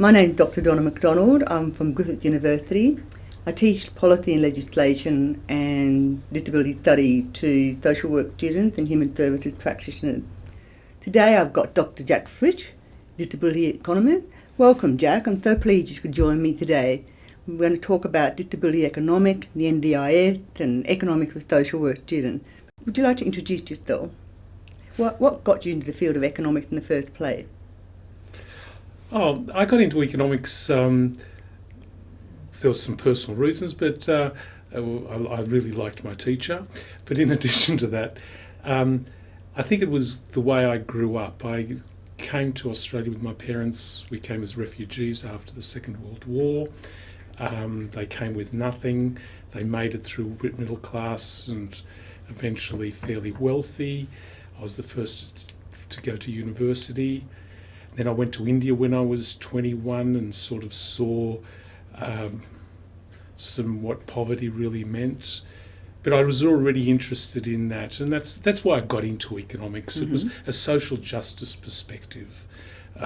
My name is Dr. Donna McDonald. I'm from Griffith University. I teach policy and legislation and disability study to social work students and human services practitioners. Today I've got Dr. Jack Frisch, disability economist. Welcome, Jack. I'm so pleased you could join me today. We're going to talk about disability economics, the NDIS and economics for social work students. Would you like to introduce yourself? What got you into the field of economics in the first place? Oh, I got into economics, there were some personal reasons, but I really liked my teacher. But in addition to that, I think it was the way I grew up. I came to Australia with my parents. We came as refugees after the Second World War. They came with nothing. They made it through middle class and eventually fairly wealthy. I was the first to go to university. Then I went to India when I was 21 and sort of saw what poverty really meant. But I was already interested in that, and that's why I got into economics. Mm-hmm. It was a social justice perspective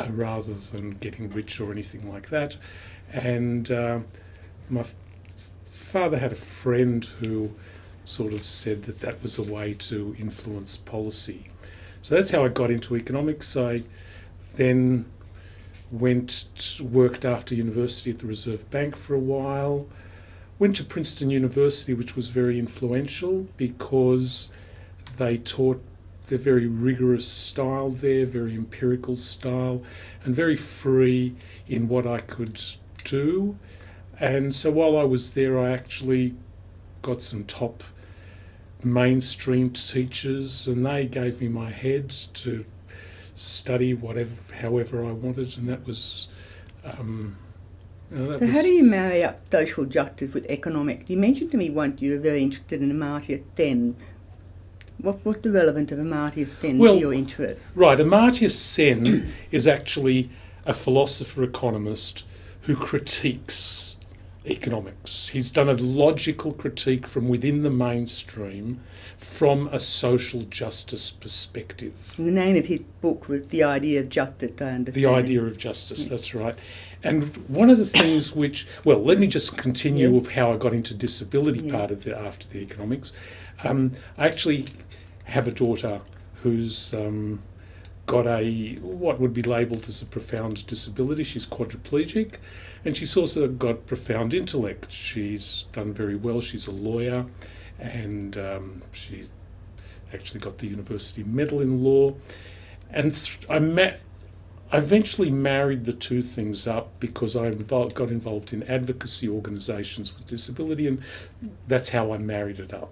rather than getting rich or anything like that. And my father had a friend who sort of said that was a way to influence policy. So that's how I got into economics. I then worked after university at the Reserve Bank for a while, went to Princeton University, which was very influential because they taught their very rigorous style there, very empirical style, and very free in what I could do. And so while I was there, I actually got some top mainstream teachers, and they gave me my head to study however I wanted, and that was. So how do you marry up social justice with economics? You mentioned to me once you were very interested in Amartya Sen. What's the relevance of Amartya Sen to your interest? Right, Amartya Sen is actually a philosopher-economist who critiques economics. He's done a logical critique from within the mainstream from a social justice perspective. And the name of his book was The Idea of Justice, I understand. The Idea of Justice, that's right. And one of the things let me just continue with how I got into disability part of after the economics. I actually have a daughter who's got what would be labelled as a profound disability. She's quadriplegic, and she's also got profound intellect. She's done very well. She's a lawyer, and she actually got the university medal in law. And I eventually married the two things up because I got involved in advocacy organisations with disability, and that's how I married it up.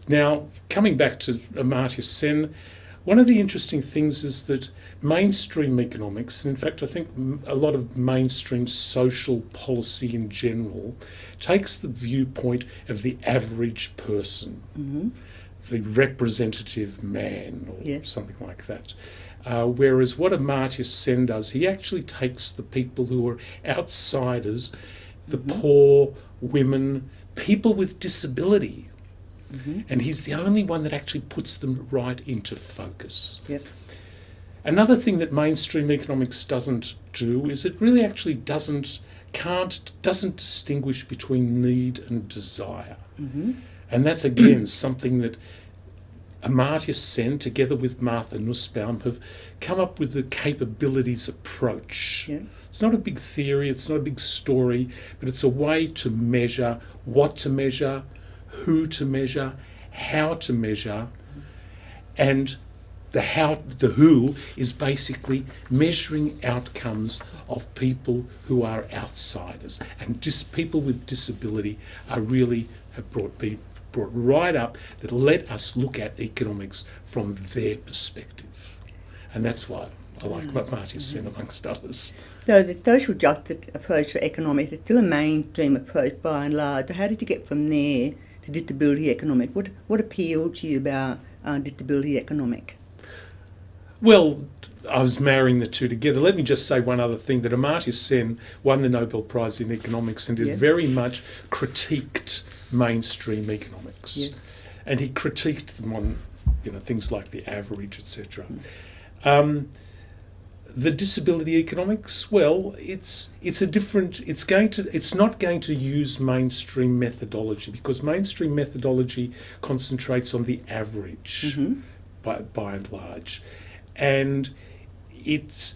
Now, coming back to Amartya Sen, one of the interesting things is that mainstream economics, and in fact I think a lot of mainstream social policy in general, takes the viewpoint of the average person, the representative man or something like that. Whereas what Amartya Sen does, he actually takes the people who are outsiders, the poor, women, people with disability, and he's the only one that actually puts them right into focus. Yep. Another thing that mainstream economics doesn't do is it really actually doesn't distinguish between need and desire. And that's again something that Amartya Sen, together with Martha Nussbaum, have come up with the capabilities approach. Yeah. It's not a big theory, it's not a big story, but it's a way to measure what to measure, who to measure, how to measure, and the who is basically measuring outcomes of people who are outsiders, and people with disability are really have brought right up that let us look at economics from their perspective, and that's why I like Amartya Sen amongst others. So the social justice approach to economics is still a mainstream approach by and large. So how did you get from there to disability economic? What appealed to you about disability economic? Well, I was marrying the two together. Let me just say one other thing, that Amartya Sen won the Nobel Prize in Economics and it very much critiqued mainstream economics. Yeah. And he critiqued them on things like the average, etc. The disability economics, well, it's not going to use mainstream methodology, because mainstream methodology concentrates on the average by and large. And it's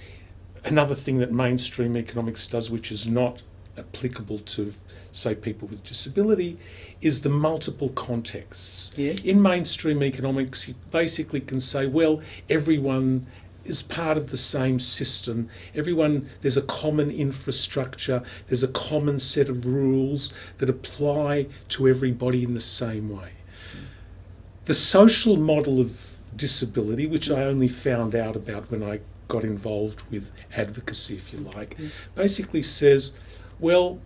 another thing that mainstream economics does, which is not applicable to, say, people with disability, is the multiple contexts. Yeah. In mainstream economics, you basically can say, well, everyone is part of the same system. There's a common infrastructure, there's a common set of rules that apply to everybody in the same way. The social model of disability, which I only found out about when I got involved with advocacy, if you like, basically says, well,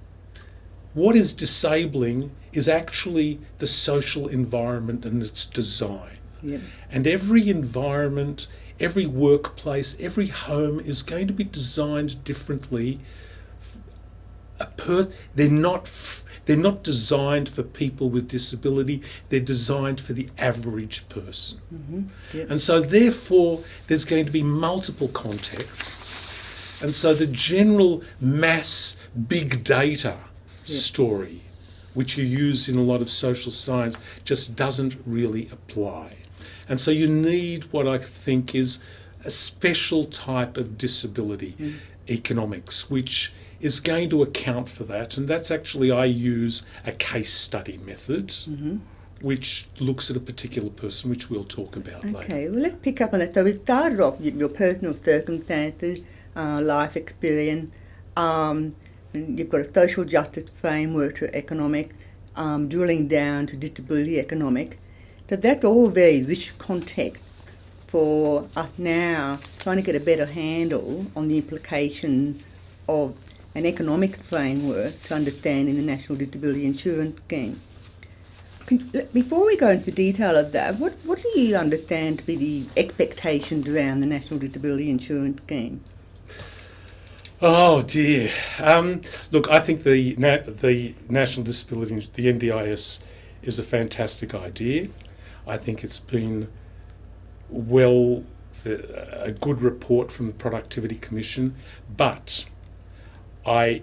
what is disabling is actually the social environment and its design. Yep. And every environment, every workplace, every home is going to be designed differently. They're not designed for people with disability, they're designed for the average person. Yep. And so therefore there's going to be multiple contexts. And so the general mass big data story, which you use in a lot of social science, just doesn't really apply. And so you need what I think is a special type of disability economics, which is going to account for that. And that's actually, I use a case study method, which looks at a particular person, which we'll talk about later. Okay, well, let's pick up on that. So we've started off with your personal circumstances, life experience, and you've got a social justice framework to economic, drilling down to disability economic. So that's all very rich context for us now trying to get a better handle on the implication of an economic framework to understand in the National Disability Insurance Scheme. Before we go into the detail of that, what do you understand to be the expectations around the National Disability Insurance Scheme? Oh dear. Look, I think the National Disability, the NDIS, is a fantastic idea. I think it's been a good report from the Productivity Commission, but I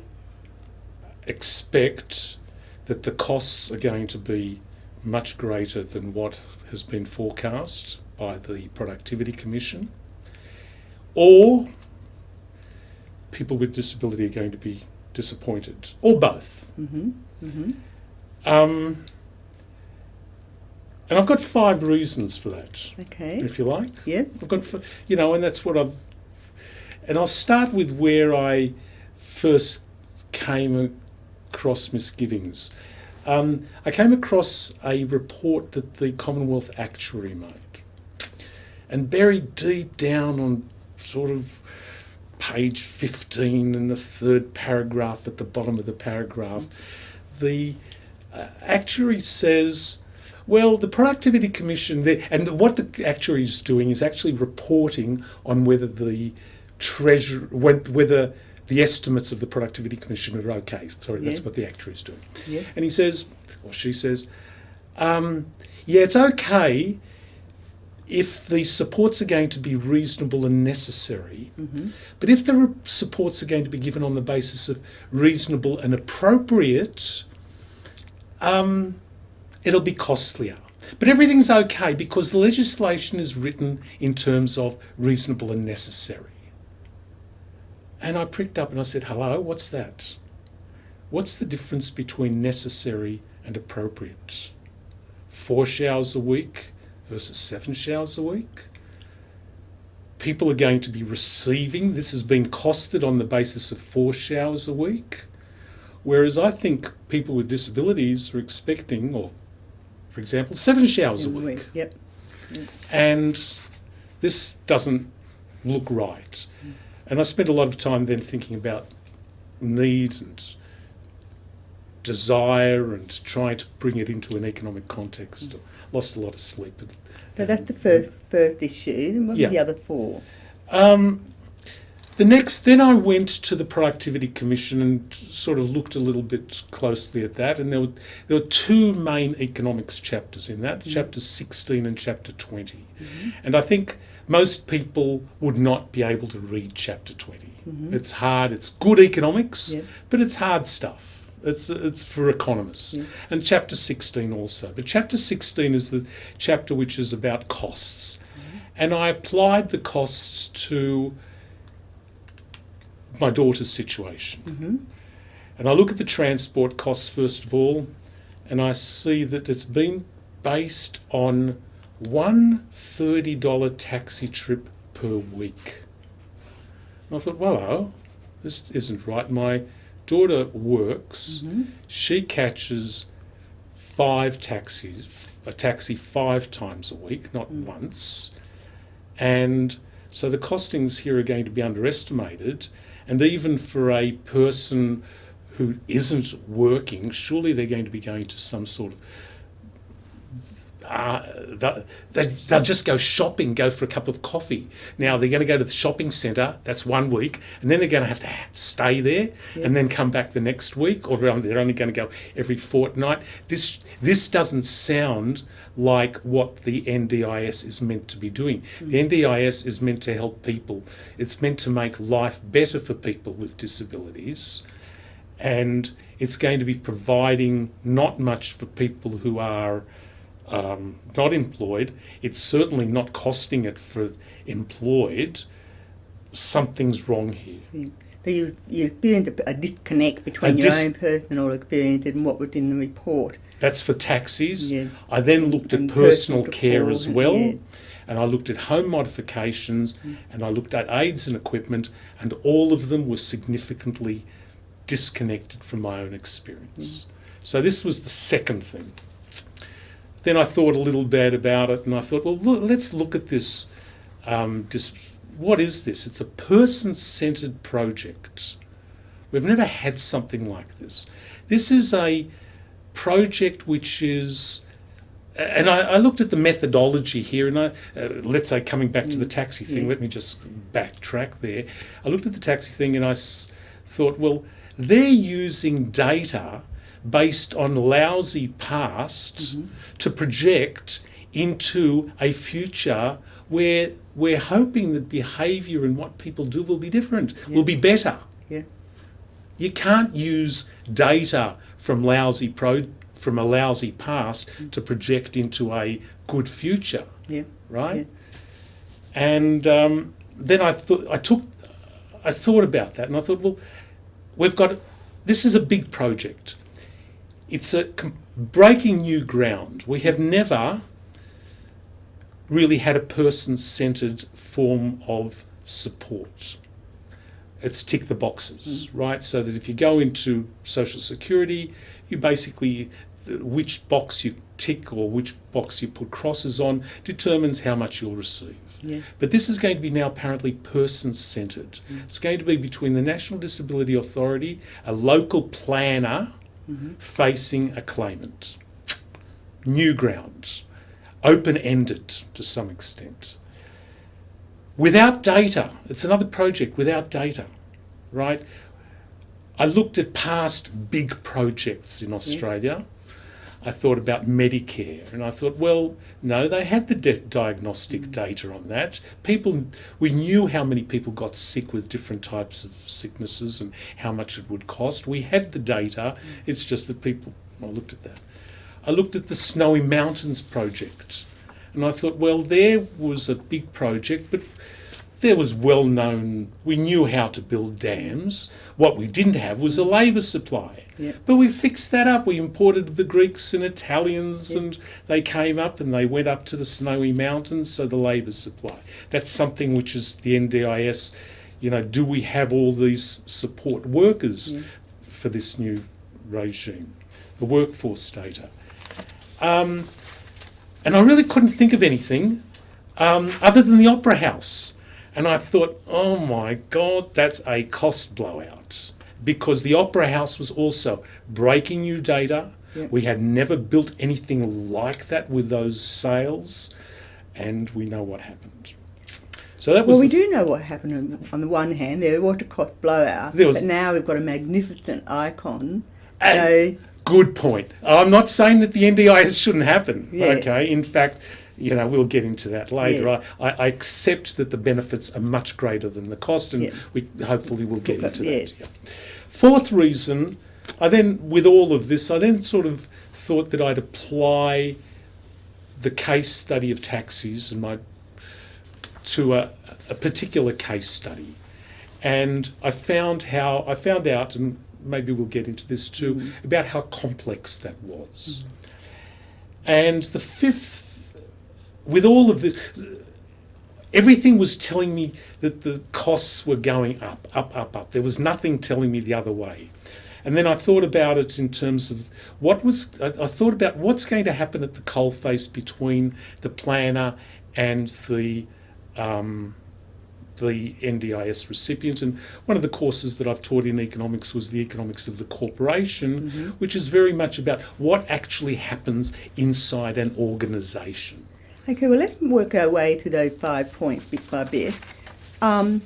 expect that the costs are going to be much greater than what has been forecast by the Productivity Commission, or people with disability are going to be disappointed, or both. And I've got 5 reasons for that. Okay. If you like. Yeah. I've got, and that's what and I'll start with where I first came across misgivings. I came across a report that the Commonwealth Actuary made, and buried deep down on sort of page 15 in the 3rd paragraph at the bottom of the paragraph, the actuary says, well, the Productivity Commission, and what the actuary is doing is actually reporting on whether the the estimates of the Productivity Commission are okay. Sorry, that's what the actuary is doing. Yeah. And he says, or she says, it's okay if the supports are going to be reasonable and necessary, but if the supports are going to be given on the basis of reasonable and appropriate, it'll be costlier. But everything's okay because the legislation is written in terms of reasonable and necessary. And I pricked up and I said, hello, what's that? What's the difference between necessary and appropriate? 4 showers a week versus 7 showers a week? People are going to be receiving, this has been costed on the basis of 4 showers a week, whereas I think people with disabilities are expecting, or for example, 7 showers a week. Yep. And this doesn't look right. And I spent a lot of time then thinking about need and desire and trying to bring it into an economic context. Lost a lot of sleep. So that's the first issue. And what were the other 4? Then I went to the Productivity Commission and sort of looked a little bit closely at that, and there were 2 main economics chapters in that, chapter 16 and chapter 20. And I think most people would not be able to read Chapter 20. It's hard. It's good economics, but it's hard stuff. It's for economists. And Chapter 16 also. But Chapter 16 is the chapter which is about costs. And I applied the costs to my daughter's situation. And I look at the transport costs first of all, and I see that it's been based on one $30 taxi trip per week. And I thought, well, this isn't right. My daughter works. She catches a taxi 5 times a week, not once. And so the costings here are going to be underestimated. And even for a person who isn't working, surely they're going to be going to some sort of they'll just go shopping, go for a cup of coffee. Now they're going to go to the shopping centre, that's 1 week, and then they're going to have to stay there and then come back the next week, or they're only going to go every fortnight. This doesn't sound like what the NDIS is meant to be doing. The NDIS is meant to help people. It's meant to make life better for people with disabilities, and it's going to be providing not much for people who are not employed. It's certainly not costing it for employed. Something's wrong here. So you experienced a disconnect between your own personal experience and what was in the report. That's for taxis. I then looked at personal care as well, and I looked at home modifications, and I looked at aids and equipment, and all of them were significantly disconnected from my own experience. So this was the second thing. Then I thought a little bit about it, and I thought, well, let's look at this. What is this? It's a person-centred project. We've never had something like this. This is a project which is, and I looked at the methodology here, and let's say coming back to the taxi thing, let me just backtrack there. I looked at the taxi thing and I thought, well, they're using data based on lousy past to project into a future where we're hoping that behaviour and what people do will be different, will be better. You can't use data from a lousy past to project into a good future, right? And then I thought about that, and I thought, well, this is a big project. It's breaking new ground. We have never really had a person-centred form of support. It's tick the boxes, right? So that if you go into Social Security, you basically, which box you tick or which box you put crosses on determines how much you'll receive. But this is going to be now apparently person-centred. It's going to be between the National Disability Authority, a local planner, facing a claimant. New ground. Open-ended to some extent. Without data. It's another project without data, right? I looked at past big projects in Australia. I thought about Medicare, and I thought, well, no, they had the diagnostic data on that. We knew how many people got sick with different types of sicknesses and how much it would cost. We had the data. It's just that I looked at that. I looked at the Snowy Mountains project, and I thought, well, there was a big project, but there was well-known, we knew how to build dams. What we didn't have was a labour supply. But we fixed that up. We imported the Greeks and Italians, and they came up and they went up to the Snowy Mountains, so the labour supply. That's something which is the NDIS, do we have all these support workers for this new regime, the workforce data? And I really couldn't think of anything other than the Opera House. And I thought, oh my God, that's a cost blowout. Because the Opera House was also breaking new data. We had never built anything like that with those sales, and we know what happened. So that was. Well, we do know what happened. On the one hand, there was a cost blowout, but now we've got a magnificent icon. Good point. I'm not saying that the NDIS shouldn't happen. Okay, in fact, we'll get into that later. Yeah. I accept that the benefits are much greater than the cost, and we hopefully will get into that. Yeah. Fourth reason, with all of this, I then sort of thought that I'd apply the case study of taxis to a particular case study. And I found out, and maybe we'll get into this too, about how complex that was. And the fifth, with all of this, everything was telling me that the costs were going up. There was nothing telling me the other way. And then I thought about it in terms of I thought about what's going to happen at the coalface between the planner and the NDIS recipient. And one of the courses that I've taught in economics was the economics of the corporation, which is very much about what actually happens inside an organisation. Okay, well, let's work our way through those 5 points bit by bit. One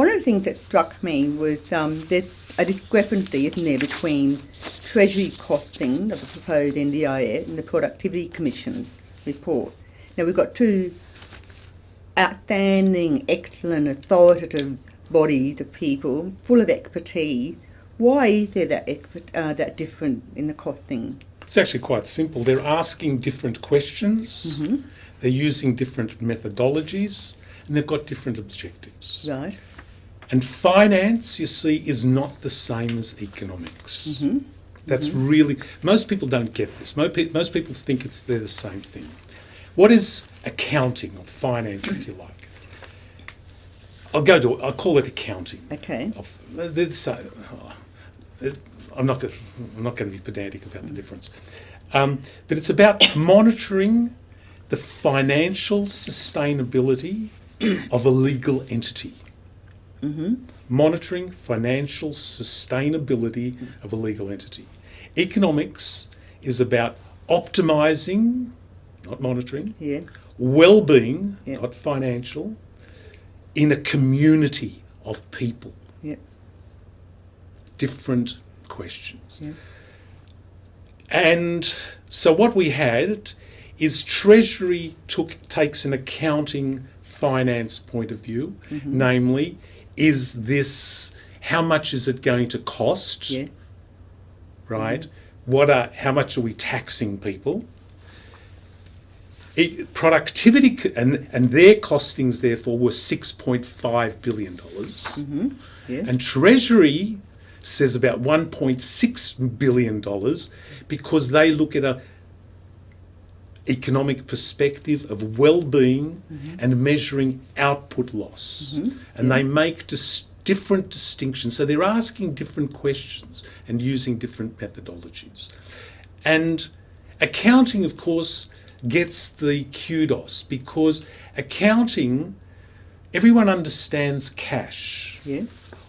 of the things that struck me was there's a discrepancy, isn't there, between Treasury costing of the proposed NDIS and the Productivity Commission report. Now, we've got two outstanding, excellent, authoritative bodies of people full of expertise. Why is there that different in the costing? It's actually quite simple. They're asking different questions, they're using different methodologies, and they've got different objectives. Right. And finance, you see, is not the same as economics. That's really, most people don't get this. Most people think they're the same thing. What is accounting or finance, if you like? I'll call it accounting. Okay. I'm not going to be pedantic about the difference. But it's about monitoring the financial sustainability of a legal entity. Monitoring financial sustainability of a legal entity. Economics is about optimising, not monitoring, well-being, not financial, in a community of people. Different questions. And so what we had is Treasury takes an accounting finance point of view, namely, how much is it going to cost? Right? How much are we taxing people? Productivity and their costings therefore were $6.5 billion. And Treasury says about $1.6 billion because they look at a economic perspective of well-being and measuring output loss. And they make different distinctions. So they're asking different questions and using different methodologies. And accounting, of course, gets the kudos because accounting, everyone understands cash.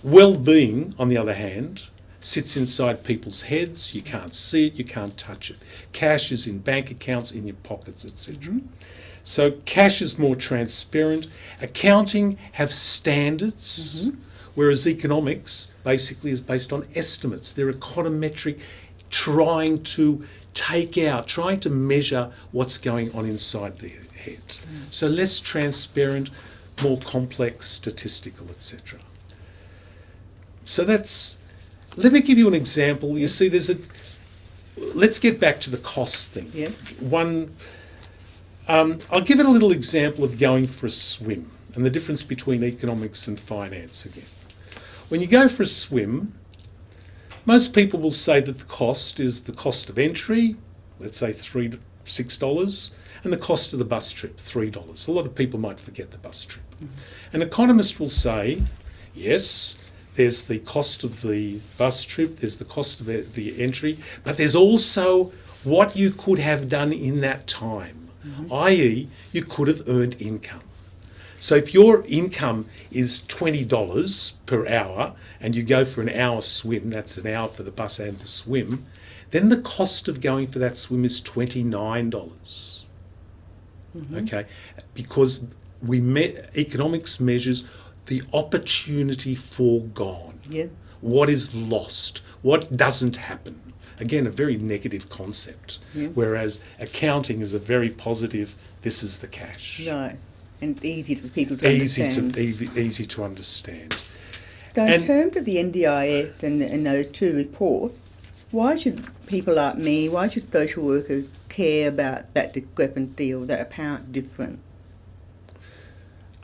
Well-being, on the other hand, sits inside people's heads. You can't see it, you can't touch it. Cash is in bank accounts, in your pockets, etc. So cash is more transparent. Accounting have standards, whereas economics basically is based on estimates. They're econometric, trying to measure what's going on inside the head. So less transparent, more complex, statistical, etc. So let me give you an example. You see, let's get back to the cost thing. I'll give it a little example of going for a swim and the difference between economics and finance again. When you go for a swim, most people will say that the cost is the cost of entry, let's say $3 to $6, and the cost of the bus trip, $3. A lot of people might forget the bus trip. An economist will say, yes, there's the cost of the bus trip, there's the cost of the entry, but there's also what you could have done in that time, i.e. you could have earned income. So if your income is $20 per hour and you go for an hour swim, that's an hour for the bus and the swim, then the cost of going for that swim is $29. Okay, because economics measures the opportunity foregone. What is lost? What doesn't happen? again, a very negative concept, Yeah. whereas accounting is a very positive, this is the cash. No, and it's easy for people to understand. Easy to understand. So in And- terms of the NDIS and those two reports, why should people like me, why should social workers care about that discrepancy or that apparent difference?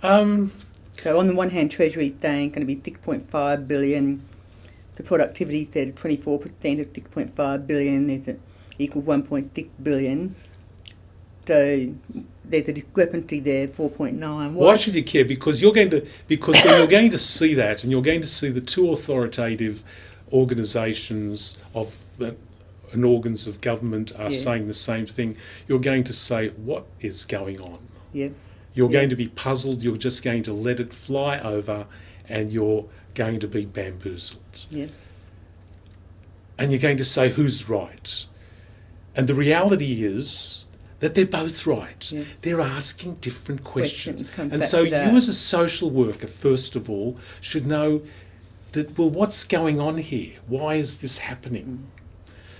So on the one hand, Treasury saying going to be 6.5 billion. The productivity said 24% of 6.5 billion. There's an equal 1.6 billion. So there's a discrepancy there, 4.9. Why should you care? Because when you're going to see that, and you're going to see the two authoritative organisations and organs of government are saying the same thing, you're going to say, what is going on? Yeah. You're going to be puzzled, you're just going to let it fly over, and you're going to be bamboozled. Yeah. And you're going to say, who's right? And the reality is that they're both right. Yeah. They're asking different questions. Come And back so to that. you as a social worker, first of all, should know that, well, what's going on here? Why is this happening?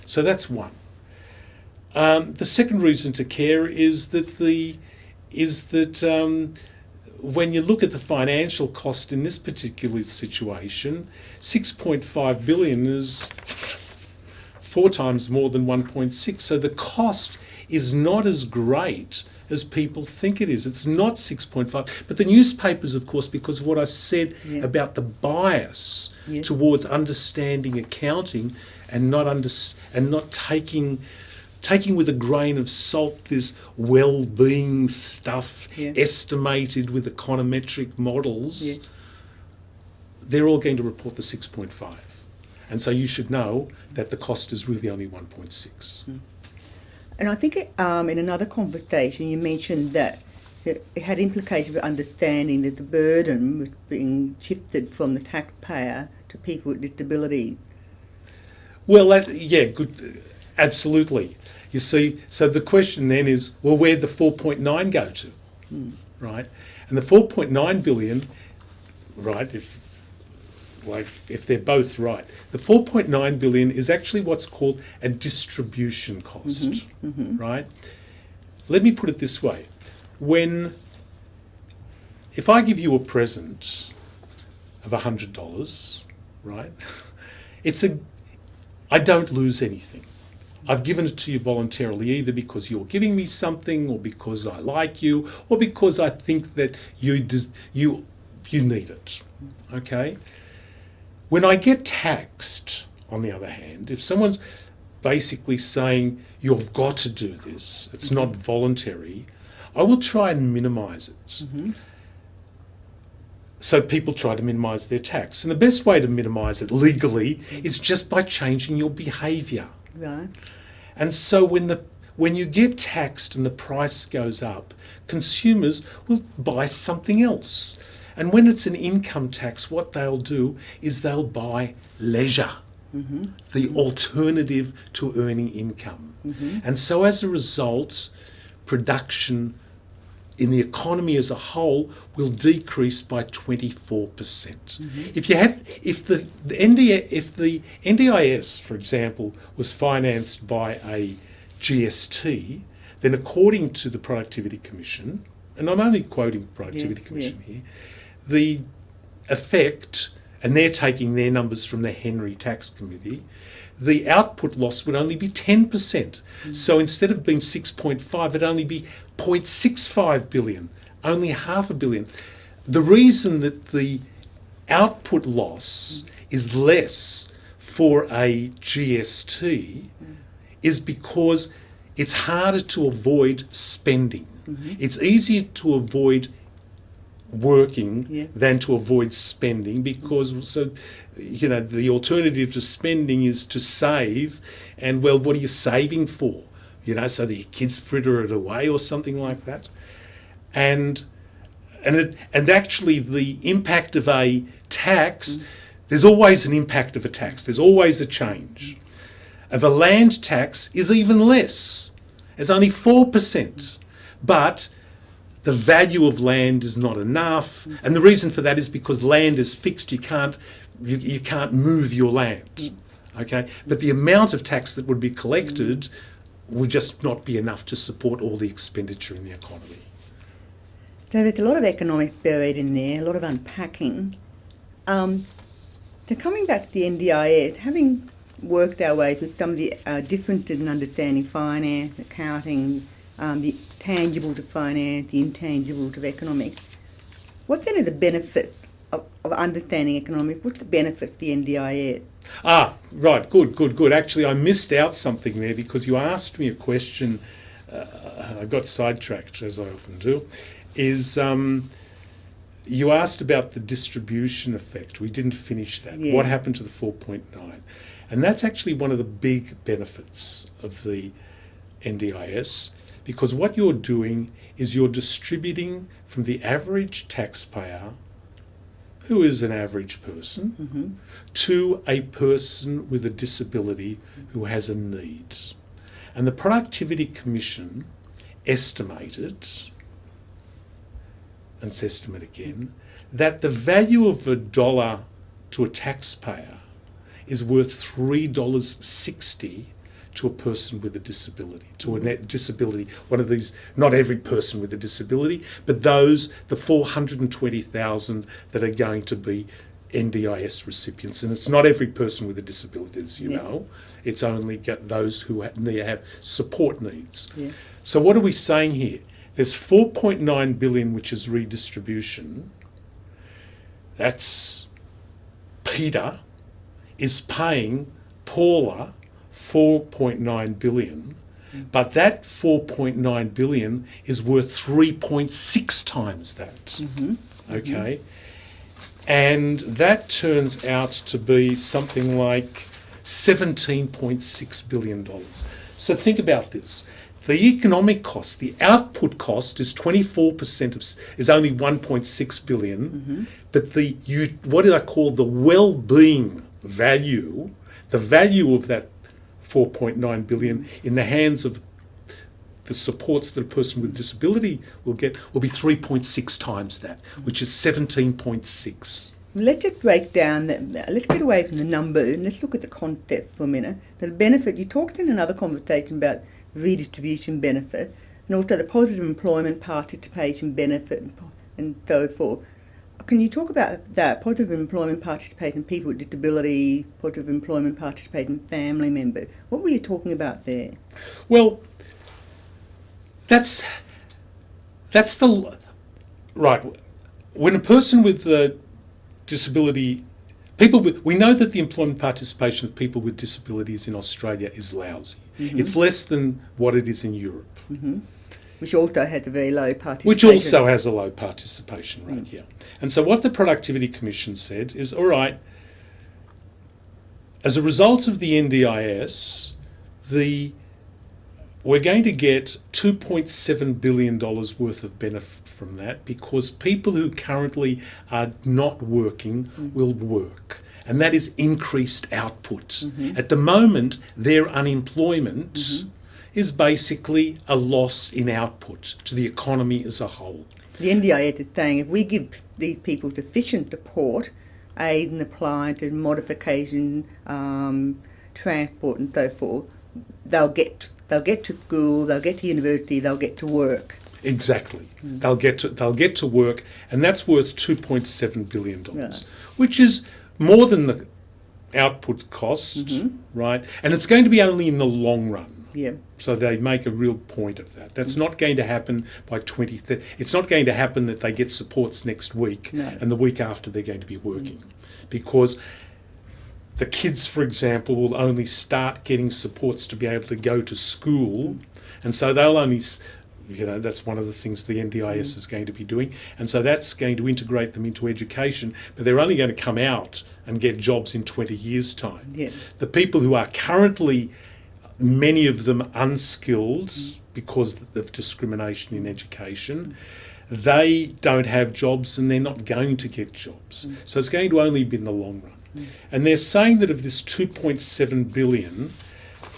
So that's one. The second reason to care is that when you look at the financial cost in this particular situation, 6.5 billion is 4 times more than 1.6. So the cost is not as great as people think it is. It's not 6.5. But the newspapers, of course, because of what I said about the bias towards understanding accounting and not taking with a grain of salt this well-being stuff estimated with econometric models, they're all going to report the 6.5. And so you should know that the cost is really only 1.6. And I think in another conversation you mentioned that it had implications for understanding that the burden was being shifted from the taxpayer to people with disabilities. Well, good, absolutely. You see, so the question then is, well, where'd the 4.9 go to, right? And the 4.9 billion, right, if they're both right, the 4.9 billion is actually what's called a distribution cost, right? Let me put it this way. If I give you a present of $100, right, I don't lose anything. I've given it to you voluntarily, either because you're giving me something, or because I like you, or because I think that you need it, okay? When I get taxed, on the other hand, if someone's basically saying, you've got to do this, it's not voluntary, I will try and minimise it. So people try to minimise their tax. And the best way to minimise it legally is just by changing your behaviour. Right. And so when you get taxed and the price goes up, consumers will buy something else. And when it's an income tax, what they'll do is they'll buy leisure, the alternative to earning income. And so as a result, production in the economy as a whole will decrease by 24%. If the NDIS, for example, was financed by a GST, then according to the Productivity Commission, and I'm only quoting Productivity Commission here, the effect, and they're taking their numbers from the Henry Tax Committee, the output loss would only be 10%. So instead of being 6.5, it'd only be 0.65 billion, only $500 million. The reason that the output loss is less for a GST is because it's harder to avoid spending. It's easier to avoid working than to avoid spending, because the alternative to spending is to save, and well, what are you saving for? So that your kids fritter it away or something like that. And actually the impact of a tax, there's always an impact of a tax, there's always a change. Of a land tax is even less. It's only 4%. But the value of land is not enough, and the reason for that is because land is fixed. You can't move your land. Okay, but the amount of tax that would be collected would just not be enough to support all the expenditure in the economy. So there's a lot of economics buried in there, a lot of unpacking. So coming back to the NDIS, having worked our way through some of the differences in understanding finance, accounting, the tangible to finance, the intangible to economics, what then are the benefits of understanding economics? What's the benefit of the NDIS? Ah, right, good. Actually, I missed out something there because you asked me a question, I got sidetracked, as I often do, is you asked about the distribution effect. We didn't finish that. Yeah. What happened to the 4.9? And that's actually one of the big benefits of the NDIS, because what you're doing is you're distributing from the average taxpayer, who is an average person, to a person with a disability who has a need. And the Productivity Commission estimated, and it's estimate again, that the value of $1 to a taxpayer is worth $3.60 to a person with a disability, to a net disability, one of these, not every person with a disability, but those, the 420,000 that are going to be NDIS recipients. And it's not every person with a disability, as you know, it's only those who have support needs. Yeah. So what are we saying here? There's 4.9 billion, which is redistribution. That's Peter is paying Paula 4.9 billion, but that 4.9 billion is worth 3.6 times that. Okay? And that turns out to be something like $17.6 billion. So think about this. The economic cost, the output cost is 24% is only 1.6 billion, but what did I call the well-being value, the value of that 4.9 billion in the hands of the supports that a person with disability will get will be 3.6 times that, which is 17.6. Let's just break down that. Let's get away from the numbers and let's look at the concept for a minute. The benefit, you talked in another conversation about redistribution benefit and also the positive employment participation benefit and so forth. Can you talk about that, positive employment participation, people with disability, positive employment participation, family members? What were you talking about there? Well, that's the right. When a person with a disability, we know that the employment participation of people with disabilities in Australia is lousy. It's less than what it is in Europe. Which also has a very low participation. Which also has a low participation rate here. And so what the Productivity Commission said is, all right, as a result of the NDIS, we're going to get $2.7 billion worth of benefit from that because people who currently are not working will work. And that is increased output. At the moment, their unemployment is basically a loss in output to the economy as a whole. The NDIS is saying if we give these people sufficient support, aid and appliances, modification, transport and so forth, they'll get to school, they'll get to university, they'll get to work. Exactly. They'll get to work, and that's worth $2.7 billion, which is more than the output cost, right? And it's going to be only in the long run. Yeah. So they make a real point of that. That's not going to happen by 2030. It's not going to happen that they get supports next week and the week after they're going to be working. Because the kids, for example, will only start getting supports to be able to go to school. And so they'll only, that's one of the things the NDIS is going to be doing. And so that's going to integrate them into education, but they're only going to come out and get jobs in 20 years' time. Yeah. The people who are currently, many of them unskilled because of discrimination in education, they don't have jobs and they're not going to get jobs. So it's going to only be in the long run. And they're saying that of this 2.7 billion,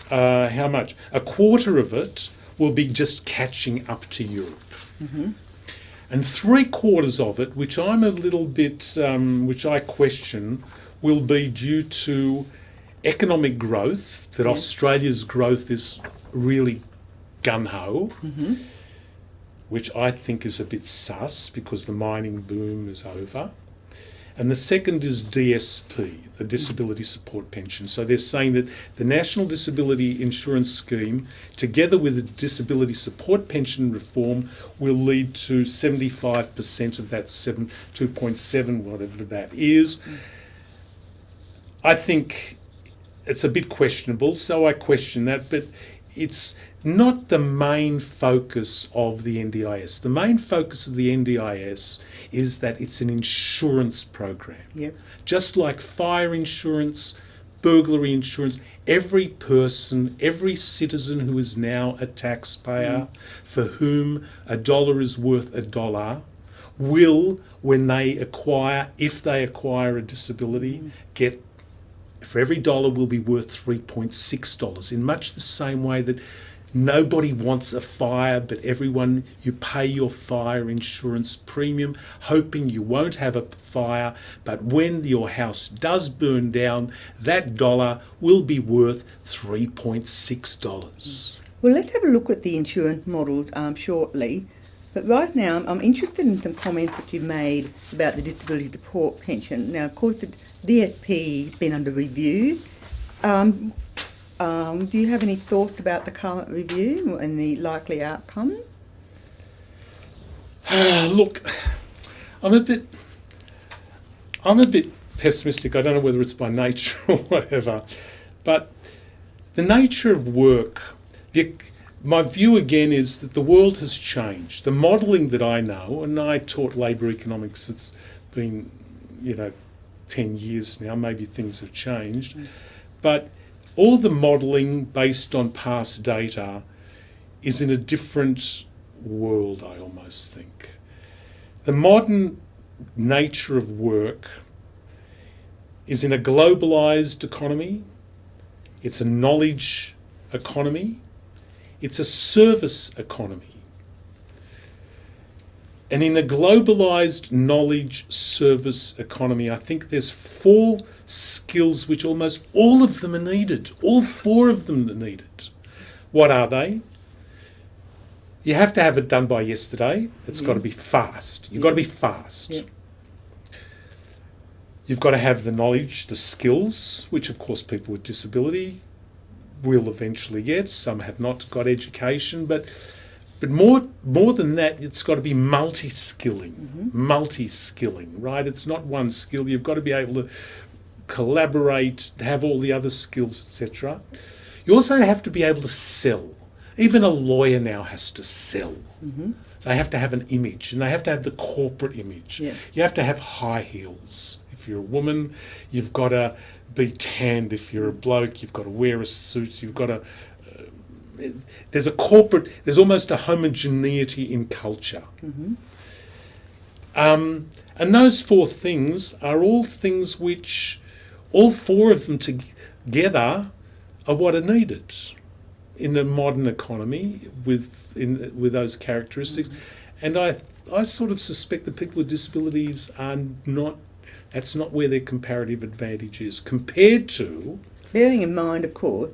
how much? A quarter of it will be just catching up to Europe. And 3/4 of it, which I'm a little bit, which I question, will be due to economic growth, that Australia's growth is really gun-ho, which I think is a bit sus because the mining boom is over. And the second is DSP, the Disability Support Pension. So they're saying that the National Disability Insurance Scheme, together with the Disability Support Pension reform, will lead to 75% of that 2.7, whatever that is. I think it's a bit questionable, so I question that, but it's not the main focus of the NDIS. The main focus of the NDIS is that it's an insurance program. Yep. Just like fire insurance, burglary insurance, every person, every citizen who is now a taxpayer for whom $1 is worth $1 will, when they acquire, if they acquire a disability, get, for every dollar will be worth $3.6, in much the same way that nobody wants a fire, but everyone, you pay your fire insurance premium, hoping you won't have a fire, but when your house does burn down, that dollar will be worth $3.6. Well, let's have a look at the insurance model shortly. But right now, I'm interested in some comments that you made about the disability support pension. Now, of course, the DSP has been under review. Do you have any thoughts about the current review and the likely outcome? Look, I'm a bit pessimistic. I don't know whether it's by nature or whatever, but the nature of work, my view again is that the world has changed. The modelling that I know, and I taught labour economics, it's been, 10 years now, maybe things have changed, but all the modelling based on past data is in a different world, I almost think. The modern nature of work is in a globalised economy, it's a knowledge economy, it's a service economy. And in a globalised knowledge service economy, I think there's 4 skills which almost all of them are needed. All 4 of them are needed. What are they? You have to have it done by yesterday. It's got to be fast. You've got to be fast. Yep. You've got to have the knowledge, the skills, which of course people with disability will eventually get. Some have not got education, but more than that, it's got to be multi-skilling, right? It's not one skill. You've got to be able to collaborate, have all the other skills, etc. You also have to be able to sell. Even a lawyer now has to sell. They have to have an image, and they have to have the corporate image. Yeah. You have to have high heels. If you're a woman, you've got to be tanned. If you're a bloke, you've got to wear a suit. You've got to... there's almost a homogeneity in culture. And those 4 things are all things which, all 4 of them together are what are needed in a modern economy with those characteristics. And I sort of suspect that people with disabilities are not, that's not where their comparative advantage is compared to... Bearing in mind, of course,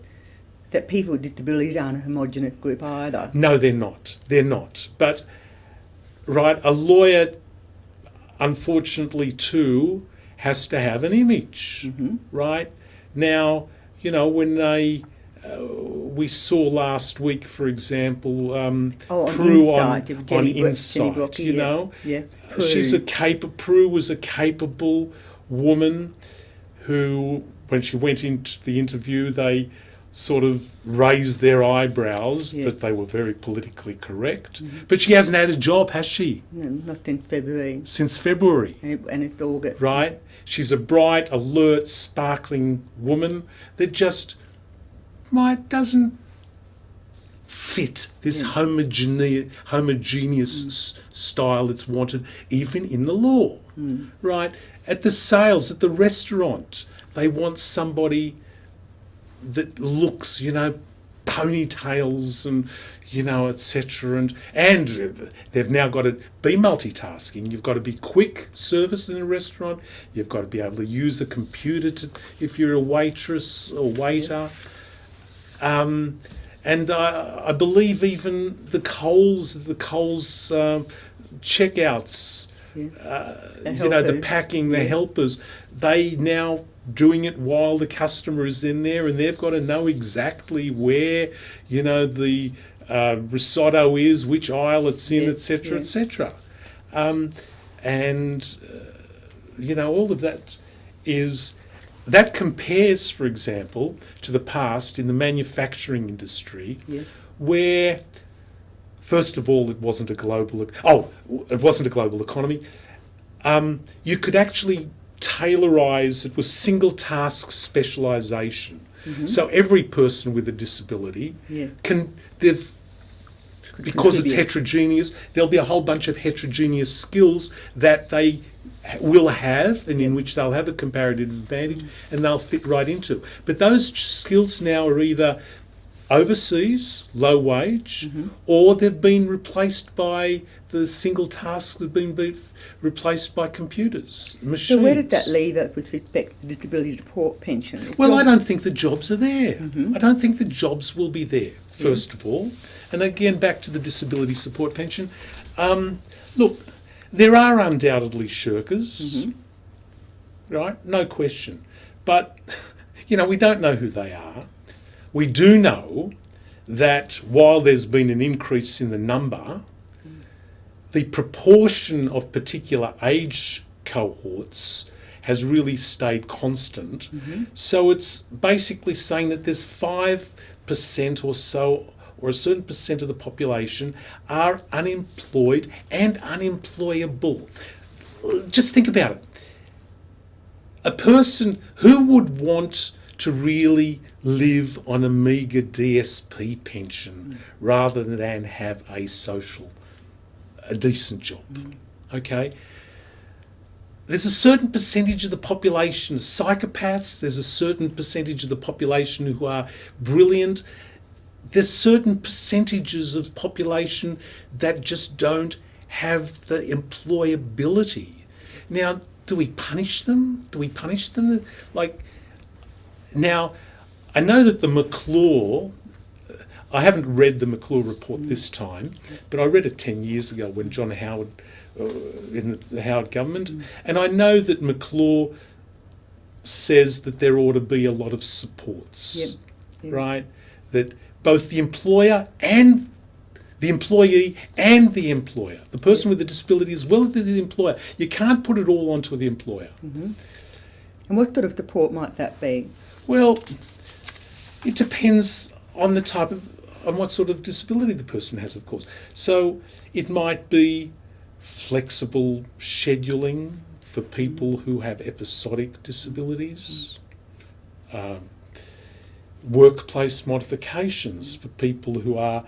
that people with disabilities aren't a homogenous group either. No, they're not. They're not. But, right, a lawyer, unfortunately too, has to have an image, right? Now, when we saw last week, for example, Prue on Insight, Yeah. Prue was a capable woman who, when she went into the interview, they sort of raised their eyebrows, but they were very politically correct. But she hasn't had a job, has she? No, not since February. Since February. And it's August. Right? She's a bright, alert, sparkling woman that just doesn't fit this homogeneous style that's wanted even in the law. Right? At the sales, at the restaurant, they want somebody that looks, ponytails and, etc. And they've now got to be multitasking. You've got to be quick service in a restaurant. You've got to be able to use a computer if you're a waitress or waiter. And I believe even the Coles checkouts, the packing, the helpers, they now doing it while the customer is in there, and they've got to know exactly where, the risotto is, which aisle it's in, etc., etc. All of that that compares, for example, to the past in the manufacturing industry, where, first of all, it wasn't a global economy. You could actually tailorize. It was single task specialization. So every person with a disability because it's heterogeneous, there'll be a whole bunch of heterogeneous skills that they will have, and in which they'll have a comparative advantage, and they'll fit right into. But those skills now are either overseas, low wage, or they've been replaced by the single tasks have been replaced by computers, machines. So where did that leave us with respect to disability support pension? Well, I don't think the jobs are there. I don't think the jobs will be there, first of all. And again, back to the disability support pension. Look, there are undoubtedly shirkers, right? No question. But, we don't know who they are. We do know that while there's been an increase in the number, the proportion of particular age cohorts has really stayed constant. So it's basically saying that there's 5% or so, or a certain percent of the population are unemployed and unemployable. Just think about it. A person who would want to really live on a meagre DSP pension rather than have a decent job, okay? There's a certain percentage of the population psychopaths, there's a certain percentage of the population who are brilliant, there's certain percentages of population that just don't have the employability. Now, do we punish them? Now, I know that the McClure, I haven't read the McClure report this time, but I read it 10 years ago when John Howard, in the Howard government, and I know that McClure says that there ought to be a lot of supports, right? That both the employer and the employee and the employer, the person with the disability as well as the employer, you can't put it all onto the employer. And what sort of support might that be? Well, it depends on on what sort of disability the person has, of course. So it might be flexible scheduling for people who have episodic disabilities, workplace modifications for people who are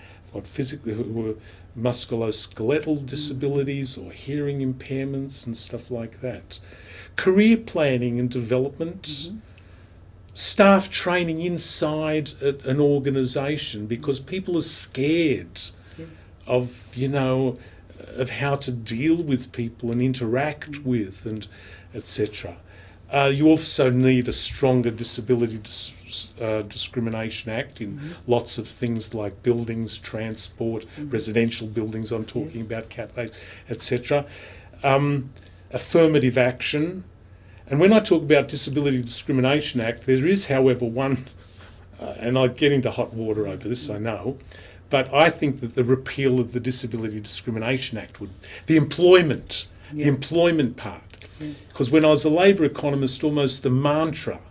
musculoskeletal disabilities or hearing impairments and stuff like that. Career planning and development. Staff training inside an organisation, because people are scared of how to deal with people and interact with, and etc. You also need a stronger Disability Discrimination Act in lots of things like buildings, transport, residential buildings, I'm talking about cafes, etc. Affirmative action. And when I talk about Disability Discrimination Act, there is, however, one, and I get into hot water over this, I know, but I think that the repeal of the Disability Discrimination Act the employment part. Because when I was a labour economist, almost the mantra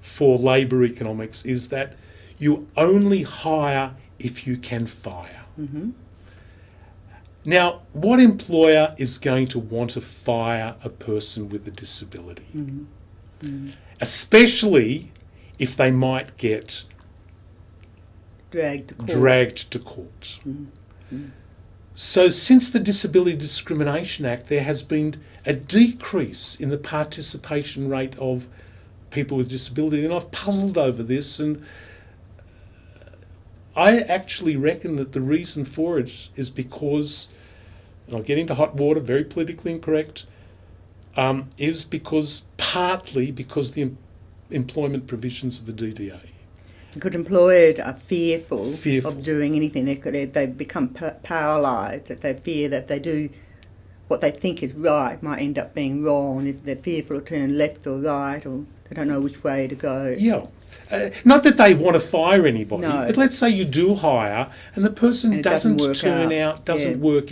for labour economics is that you only hire if you can fire. Now, what employer is going to want to fire a person with a disability? Especially if they might get dragged to court. So since the Disability Discrimination Act, there has been a decrease in the participation rate of people with disability, and I've puzzled over this, and I actually reckon that the reason for it is because, and I'll get into hot water, very politically incorrect, is partly because the employment provisions of the DDA. Because employers are fearful of doing anything. They become paralysed, that they fear that if they do what they think is right might end up being wrong. If they're fearful of turning left or right, or they don't know which way to go. Yeah. Not that they want to fire anybody, No. but let's say you do hire and the person doesn't work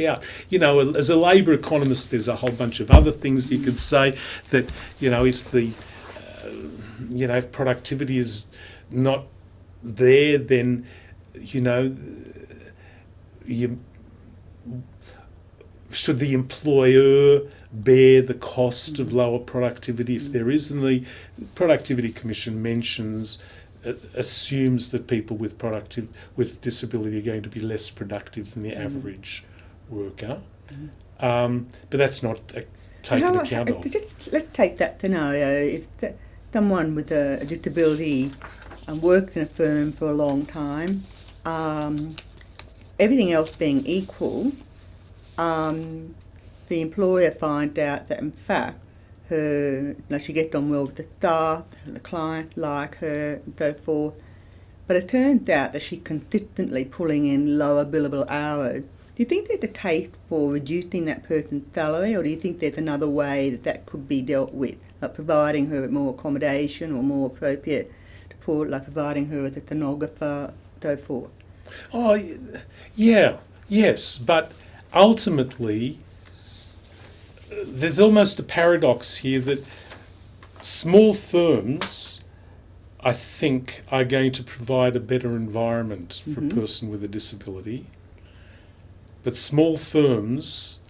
out. You know, as a labour economist, there's a whole bunch of other things you could say that, you know, if the, if productivity is not there, then, you know, should the employer bear the cost of lower productivity if there is? And the Productivity Commission assumes that people with disability are going to be less productive than the average worker. But that's not taken account of. Let's take that scenario. If someone with a disability worked in a firm for a long time, everything else being equal, the employer finds out that in fact she gets on well with the staff, the client like her and so forth, but it turns out that she's consistently pulling in lower billable hours. Do you think there's a case for reducing that person's salary, or do you think there's another way that could be dealt with, like providing her with more accommodation or more appropriate support, like providing her with a stenographer, so forth? Oh, yeah, yes, but ultimately there's almost a paradox here that small firms, I think, are going to provide a better environment for a person with a disability, but small firms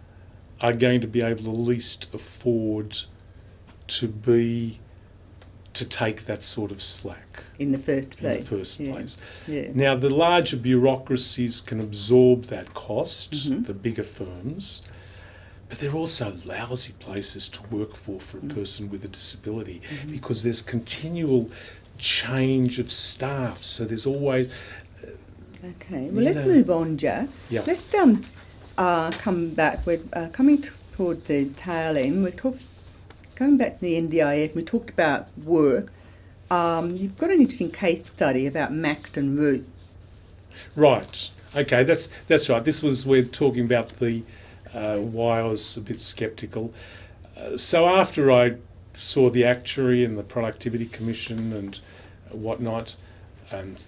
are going to be able to least afford to take that sort of slack. In the first place. Yeah. Now, the larger bureaucracies can absorb that cost, the bigger firms, but they're also lousy places to work for a person with a disability because there's continual change of staff, so there's always... Okay, well, let's move on, Jack. Yeah. Let's come back. We're coming toward the tail end. Going back to the NDIS, we talked about work. You've got an interesting case study about Max and Ruth. Right. Okay, that's right. We're talking about why I was a bit sceptical. So after I saw the actuary and the Productivity Commission and whatnot, and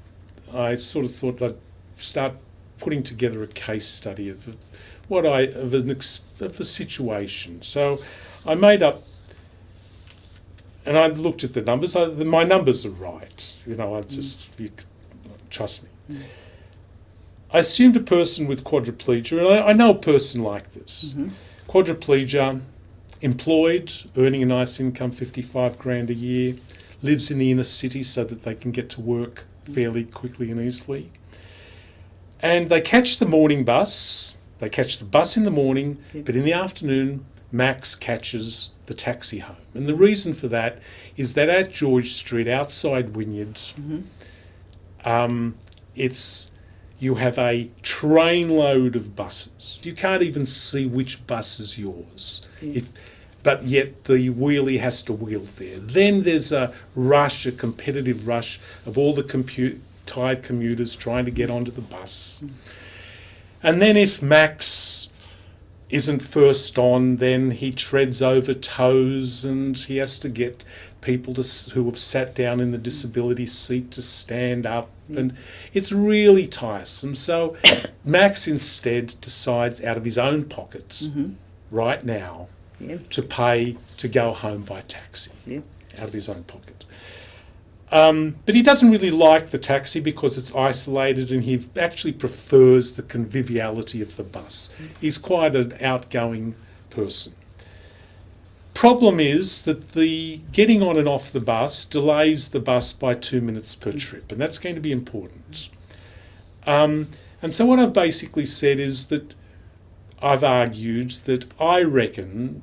I sort of thought I'd start putting together a case study of a situation. So I made up. And I looked at the numbers. My numbers are right. You know, you trust me. I assumed a person with quadriplegia, and I know a person like this. Quadriplegia, employed, earning a nice income, 55 grand a year, lives in the inner city so that they can get to work fairly quickly and easily. And they catch the morning bus. They catch the bus in the morning, but in the afternoon, Max catches the taxi home. And the reason for that is that at George Street, outside Wynyards, you have a trainload of buses. You can't even see which bus is yours. But yet the wheelie has to wheel there. Then there's a competitive rush of all the tired commuters trying to get onto the bus. And then if Max isn't first on, then he treads over toes and he has to get people who have sat down in the disability seat to stand up, and it's really tiresome. So Max instead decides out of his own pockets right now to pay to go home by taxi out of his own pocket. But he doesn't really like the taxi because it's isolated, and he actually prefers the conviviality of the bus. He's quite an outgoing person. Problem is that the getting on and off the bus delays the bus by 2 minutes per trip, and that's going to be important. And so what I've basically said is that I've argued that I reckon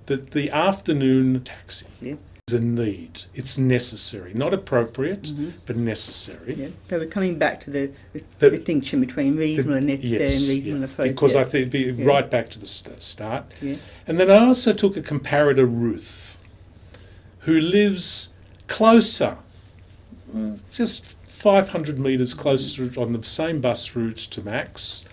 that the afternoon taxi a need. It's necessary, not appropriate, but necessary. Yeah. So we're coming back to the distinction between reasonable and necessary and reasonable and appropriate. Because I think it'd be right back to the start. Yeah. And then I also took a comparator, Ruth, who lives closer, just 500 metres closer on the same bus route to Max.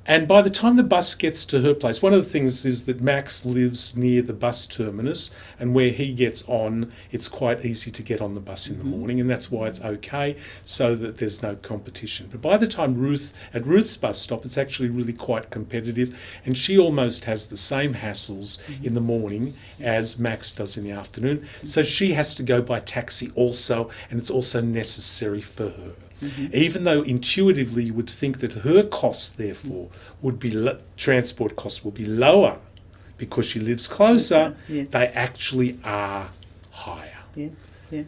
And by the time the bus gets to her place, one of the things is that Max lives near the bus terminus, and where he gets on, it's quite easy to get on the bus in the morning, and that's why it's okay, so that there's no competition. But by the time at Ruth's bus stop, it's actually really quite competitive, and she almost has the same hassles in the morning as Max does in the afternoon. So she has to go by taxi also, and it's also necessary for her. Even though intuitively you would think that her costs, therefore, would be transport costs will be lower because she lives closer, they actually are higher. Yeah, yeah.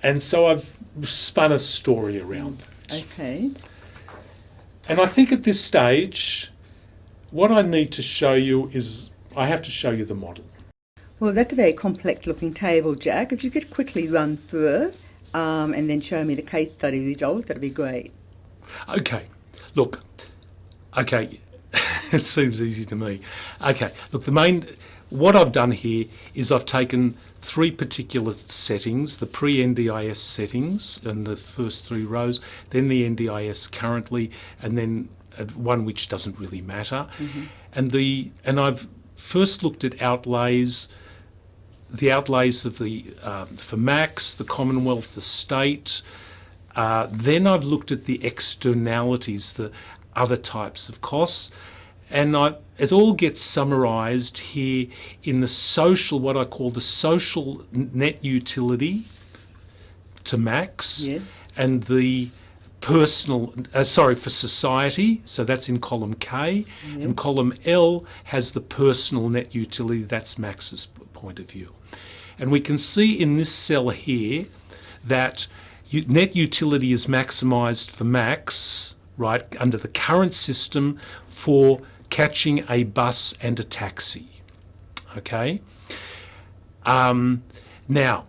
And so I've spun a story around that. Okay. And I think at this stage, what I need to show you is I have to show you the model. Well, that's a very complex looking table, Jack. If you could quickly run through it. And then show me the case study result, that'd be great. Okay, look, it seems easy to me. Okay, look, what I've done here is I've taken three particular settings, the pre-NDIS settings in the first three rows, then the NDIS currently, and then one which doesn't really matter. And I've first looked at outlays, the outlays of for Max, the Commonwealth, the state. Then I've looked at the externalities, the other types of costs, and it all gets summarised here in the social, what I call the social net utility to Max, and the personal, for society, so that's in column K, and column L has the personal net utility, that's Max's point of view. And we can see in this cell here that net utility is maximised for Max, right, under the current system for catching a bus and a taxi. Okay? Now,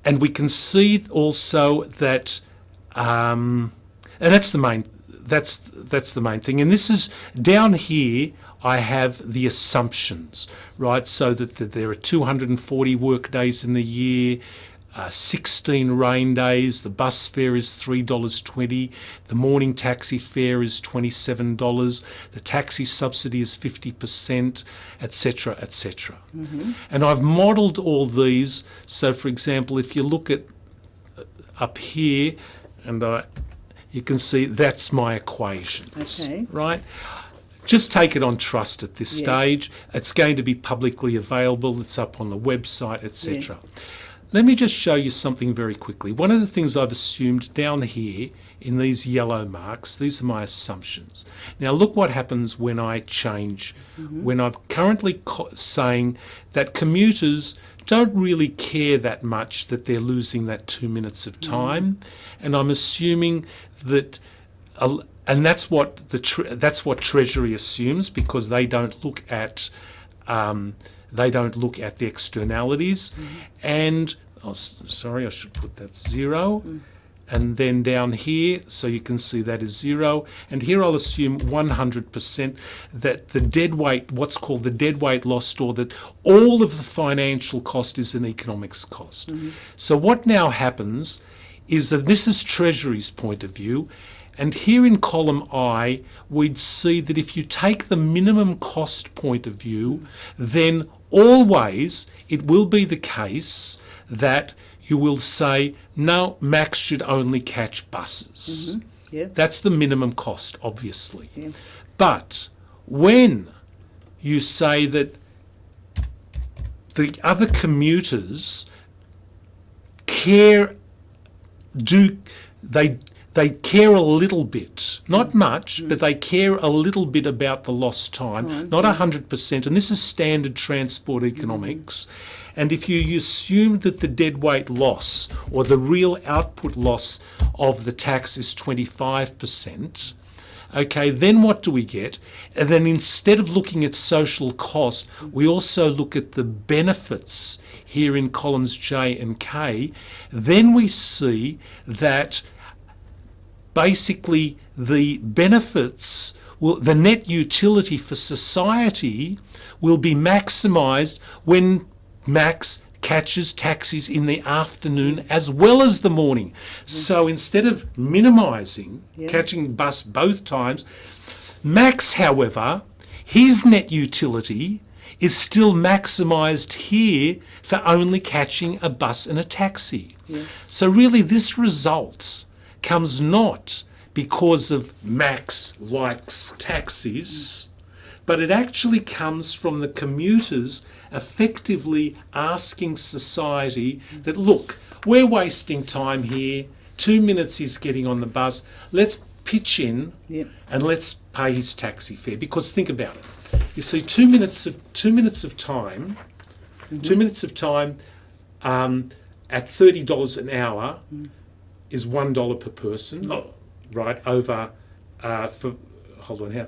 and we can see also that, and that's the main thing. And this is down here. I have the assumptions, right? So that there are 240 work days in the year, 16 rain days, the bus fare is $3.20, the morning taxi fare is $27, the taxi subsidy is 50%, etc., etc. And I've modelled all these. So, for example, if you look at up here, and you can see that's my equations, right? Just take it on trust at this stage. It's going to be publicly available. It's up on the website, etc. Let me just show you something very quickly. One of the things I've assumed down here in these yellow marks, these are my assumptions. Now look what happens when I change, when I'm currently saying that commuters don't really care that much that they're losing that 2 minutes of time, and I'm assuming that, and that's what Treasury assumes, because they don't look at the externalities. And sorry, I should put that 0. And then down here, so you can see that is 0. And here I'll assume 100% that the deadweight, what's called the deadweight loss, or that all of the financial cost is an economics cost. So what now happens is that this is Treasury's point of view. And here in column I, we'd see that if you take the minimum cost point of view, then always it will be the case that you will say, no, Max should only catch buses. That's the minimum cost, obviously. But when you say that the other commuters they care a little bit, not much, but they care a little bit about the lost time, not 100%, and this is standard transport economics. And if you assume that the deadweight loss, or the real output loss of the tax, is 25%, Okay, then what do we get? And then instead of looking at social cost, we also look at the benefits here in columns J and K. Then we see that basically the benefits, the net utility for society will be maximised when Max catches taxis in the afternoon as well as the morning. So instead of minimising catching bus both times, Max, however, his net utility is still maximised here for only catching a bus and a taxi. So really this result comes not because of Max likes taxis, but it actually comes from the commuters effectively asking society that, look, we're wasting time here, 2 minutes he's getting on the bus, let's pitch in and let's pay his taxi fare. Because think about it, you see 2 minutes of time, 2 minutes of time at $30 an hour is $1 per person, right, over, hold on, how?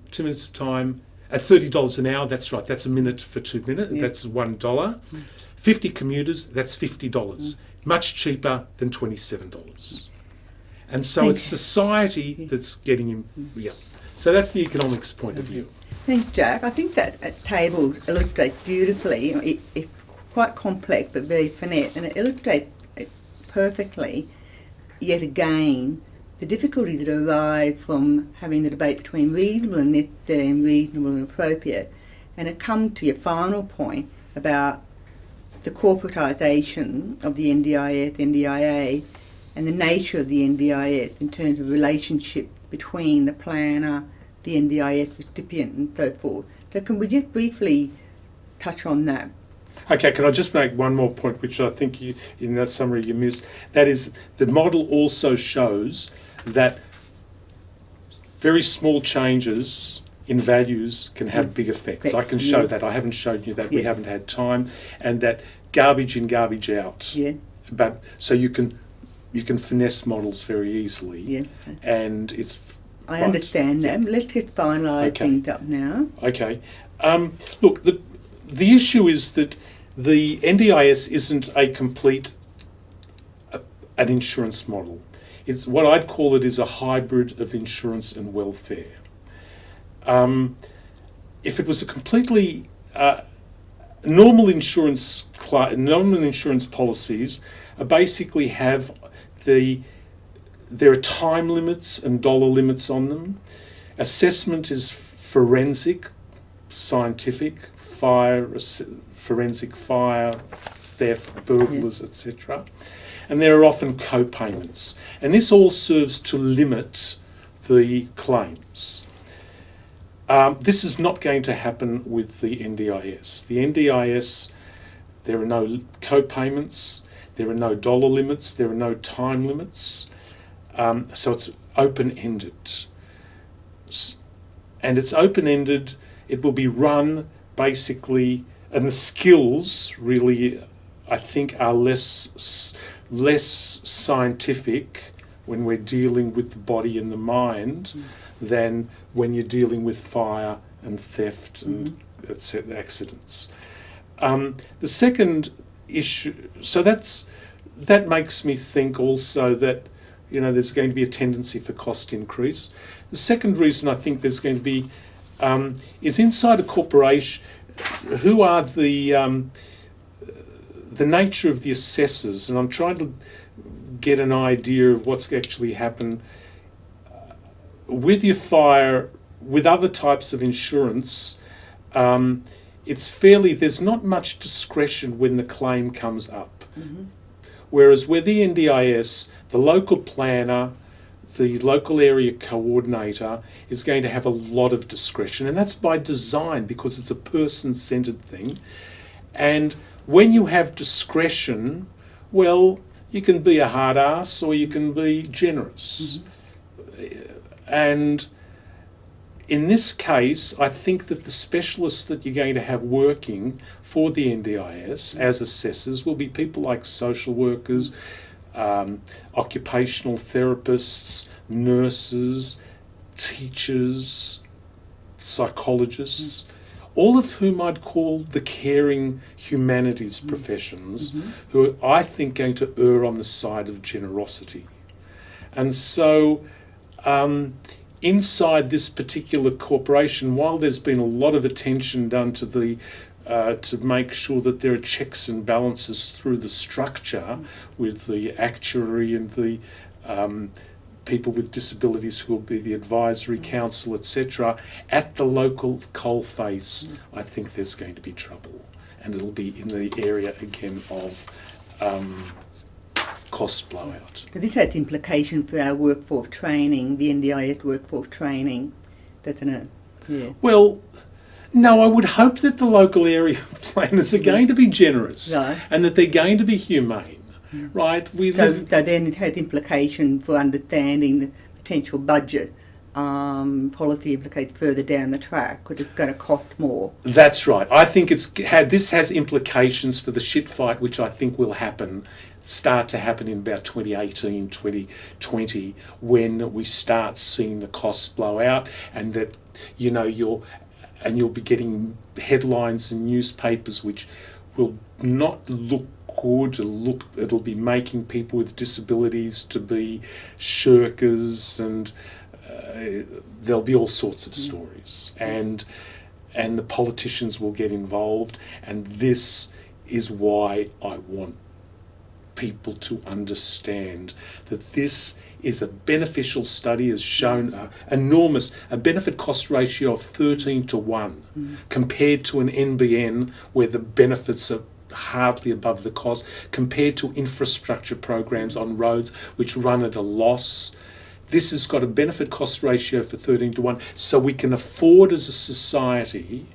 2 minutes of time at $30 an hour, that's right, that's a minute for 2 minutes, that's $1. 50 commuters, that's $50. Much cheaper than $27. And so it's society that's getting him, So that's the economics point of view. Thanks, Jack. I think that table illustrates beautifully. It's quite complex but very finite, and it illustrates perfectly, yet again, the difficulty that arises from having the debate between reasonable and necessary and reasonable and appropriate. And it comes to your final point about the corporatisation of the NDIS, NDIA, and the nature of the NDIS in terms of relationship between the planner, the NDIS recipient and so forth. So can we just briefly touch on that? Okay, can I just make one more point, which I think you, in that summary you missed? That is, the model also shows that very small changes in values can have big effects. I can show that. I haven't shown you that. We haven't had time. And that garbage in, garbage out. But so you can finesse models very easily. And it's I understand that. Let's just finalise things up now. Okay. Look, the issue is that the NDIS isn't a complete an insurance model. It's what I'd call it is a hybrid of insurance and welfare. If it was a completely normal insurance policies basically have there are time limits and dollar limits on them. Assessment is forensic, scientific, forensic fire, theft, burglars, etc. And there are often co-payments. And this all serves to limit the claims. This is not going to happen with the NDIS. The NDIS, there are no co-payments, there are no dollar limits, there are no time limits. So it's open-ended. And it's open-ended, it will be run basically, and the skills really, I think, are less scientific when we're dealing with the body and the mind than when you're dealing with fire and theft and accidents. The second issue, so that makes me think also that there's going to be a tendency for cost increase. The second reason I think there's going to be is inside a corporation, who are the nature of the assessors, and I'm trying to get an idea of what's actually happened with your fire, with other types of insurance. There's not much discretion when the claim comes up. Whereas with the NDIS, the local planner, the local area coordinator is going to have a lot of discretion, and that's by design because it's a person-centered thing. And when you have discretion, well, you can be a hard ass or you can be generous. And in this case, I think that the specialists that you're going to have working for the NDIS as assessors will be people like social workers, occupational therapists, nurses, teachers, psychologists, all of whom I'd call the caring humanities professions, who are, I think, going to err on the side of generosity. And so inside this particular corporation, while there's been a lot of attention done to the to make sure that there are checks and balances through the structure with the actuary and the people with disabilities who will be the advisory council, etc. At the local coalface, I think there's going to be trouble, and it'll be in the area again of cost blowout. So this had implication for our workforce training, the NDIS workforce training, doesn't it? Yeah. Well, no, I would hope that the local area planners are going to be generous, Right. and that they're going to be humane, right? So then it had implication for understanding the potential budget policy implicates further down the track, because it's going to cost more. That's right. I think this has implications for the shit fight, which I think will start to happen in about 2018, 2020, when we start seeing the costs blow out, and that you'll be getting headlines in newspapers which will not look good. It'll be making people with disabilities to be shirkers, and there'll be all sorts of stories, and the politicians will get involved, and this is why I want people to understand that this is a beneficial study, has shown a benefit cost ratio of 13 to 1 compared to an NBN where the benefits are hardly above the cost, compared to infrastructure programs on roads which run at a loss. This has got a benefit cost ratio for 13 to 1, so we can afford as a society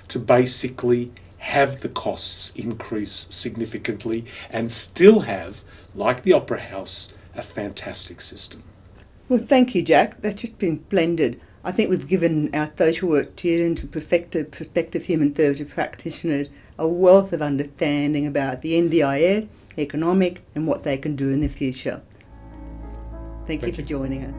to basically have the costs increase significantly and still have, like the Opera House, a fantastic system. Well, thank you, Jack. That's just been splendid. I think we've given our social work students and prospective human services practitioners a wealth of understanding about the NDIS, economic, and what they can do in the future. Thank you for joining us.